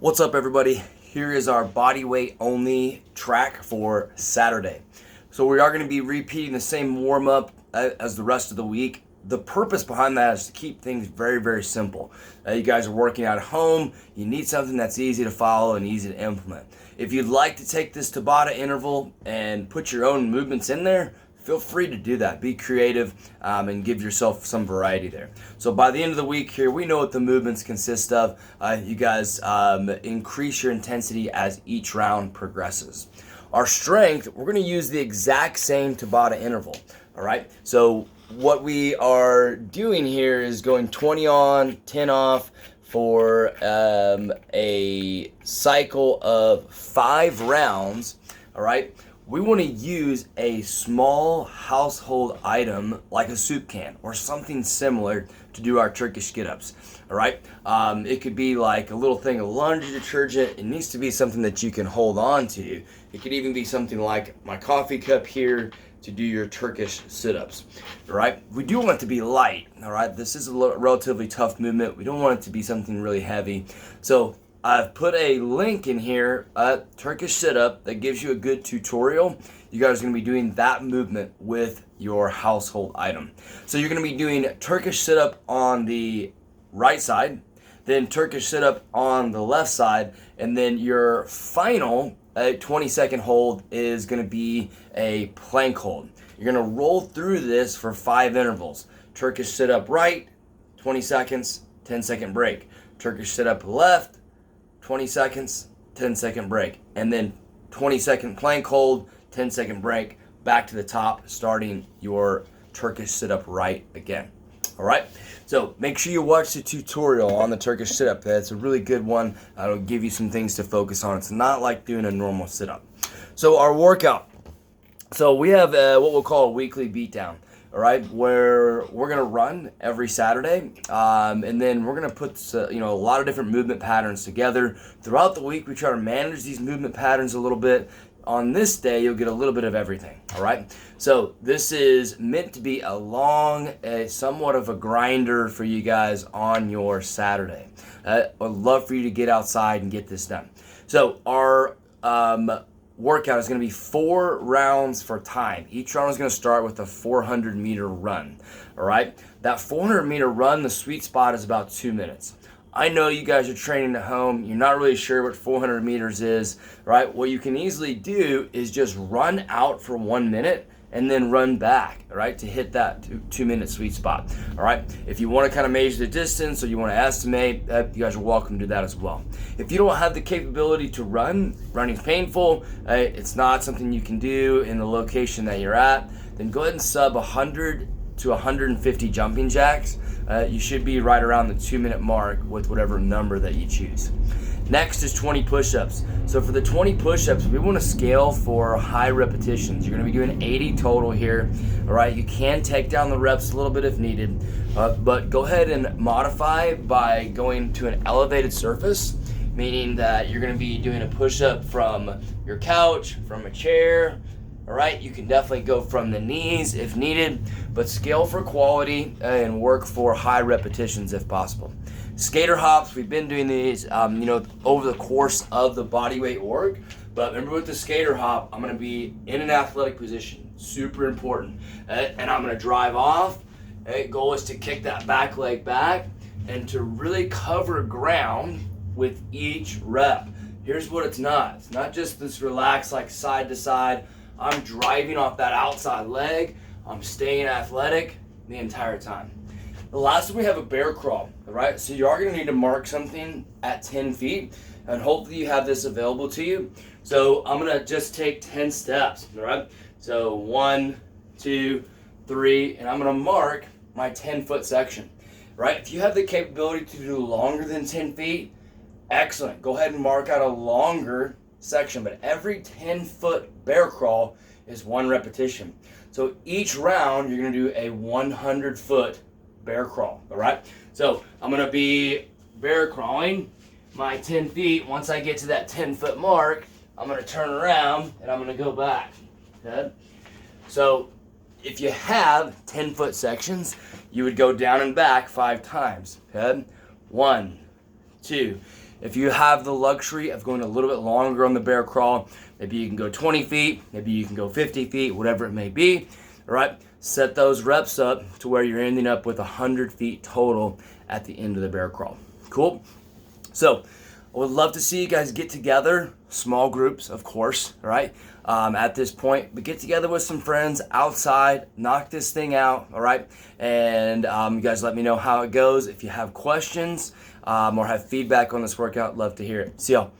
What's up, everybody? Here is our body weight only track for Saturday. So we are going to be repeating the same warm-up as the rest of the week. The purpose behind that is to keep things very, very simple. You guys are working out at home. You need something that's easy to follow and easy to implement. If you'd like to take this Tabata interval and put your own movements in there, feel free to do that. Be creative and give yourself some variety there. So by the end of the week here, we know what the movements consist of. You guys increase your intensity as each round progresses. Our strength, we're going to use the exact same Tabata interval. All right. So what we are doing here is going 20 on, 10 off for a cycle of 5 rounds. All right. We want to use a small household item like a soup can or something similar to do our Turkish get-ups, all right? It could be like a little thing of laundry detergent. It needs to be something that you can hold on to. It could even be something like my coffee cup here to do your Turkish sit-ups, all right? We do want it to be light, all right? This is a relatively tough movement. We don't want it to be something really heavy. So I've put a link in here, Turkish sit-up, that gives you a good tutorial. You guys are going to be doing that movement with your household item. So you're going to be doing Turkish sit-up on the right side, then Turkish sit-up on the left side, and then your final 20-second hold is going to be a plank hold. You're going to roll through this for 5 intervals. Turkish sit-up right, 20 seconds, 10-second break. Turkish sit-up left, 20 seconds, 10-second break, and then 20-second plank hold, 10-second break, back to the top, starting your Turkish sit-up right again. All right, so make sure you watch the tutorial on the Turkish sit-up. It's a really good one. It'll give you some things to focus on. It's not like doing a normal sit-up. So our workout. So we have what we'll call a weekly beatdown. All right, where we're gonna run every Saturday, and then we're gonna put a lot of different movement patterns together throughout the week. We try to manage these movement patterns a little bit. On this day, you'll get a little bit of everything. All right, so this is meant to be a long, somewhat of a grinder for you guys on your Saturday. I'd love for you to get outside and get this done. So our workout is going to be 4 rounds for time. Each round is going to start with a 400-meter run. All right, that 400-meter run, the sweet spot is about 2 minutes. I know you guys are training at home. You're not really sure what 400 meters is, right? What you can easily do is just run out for 1 minute and then run back, all right, to hit that 2-minute sweet spot, all right? If you want to kind of measure the distance or you want to estimate, you guys are welcome to do that as well. If you don't have the capability to run, running's painful, it's not something you can do in the location that you're at, then go ahead and sub 100 to 150 jumping jacks. You should be right around the 2-minute mark with whatever number that you choose. Next is 20 push-ups. So for the 20 push-ups, we want to scale for high repetitions. You're going to be doing 80 total here. All right, you can take down the reps a little bit if needed, but go ahead and modify by going to an elevated surface, meaning that you're going to be doing a push-up from your couch, from a chair. All right, you can definitely go from the knees if needed, but scale for quality and work for high repetitions if possible. Skater hops, we've been doing these, over the course of the bodyweight org. But remember, with the skater hop, I'm going to be in an athletic position, super important, and I'm going to drive off. Goal is to kick that back leg back and to really cover ground with each rep. Here's what it's not. It's not just this relaxed, like side to side. I'm driving off that outside leg. I'm staying athletic the entire time. The last one, we have a bear crawl, all right? So you are going to need to mark something at 10 feet, and hopefully you have this available to you. So I'm going to just take 10 steps, all right? So 1, 2, 3, and I'm going to mark my 10-foot section, right? If you have the capability to do longer than 10 feet, excellent. Go ahead and mark out a longer section, but every 10-foot bear crawl is 1 repetition. So each round, you're going to do a 100-foot bear crawl, all right? So I'm going to be bear crawling my 10 feet. Once I get to that 10-foot mark, I'm going to turn around and I'm going to go back, okay? So if you have 10-foot sections, you would go down and back 5 times, okay? 1, 2. If you have the luxury of going a little bit longer on the bear crawl, maybe you can go 20 feet, maybe you can go 50 feet, whatever it may be, all right? Set those reps up to where you're ending up with 100 feet total at the end of the bear crawl. Cool? So I would love to see you guys get together, small groups, of course, all right, at this point, but get together with some friends outside, knock this thing out, all right, and you guys let me know how it goes. If you have questions or have feedback on this workout, love to hear it. See y'all.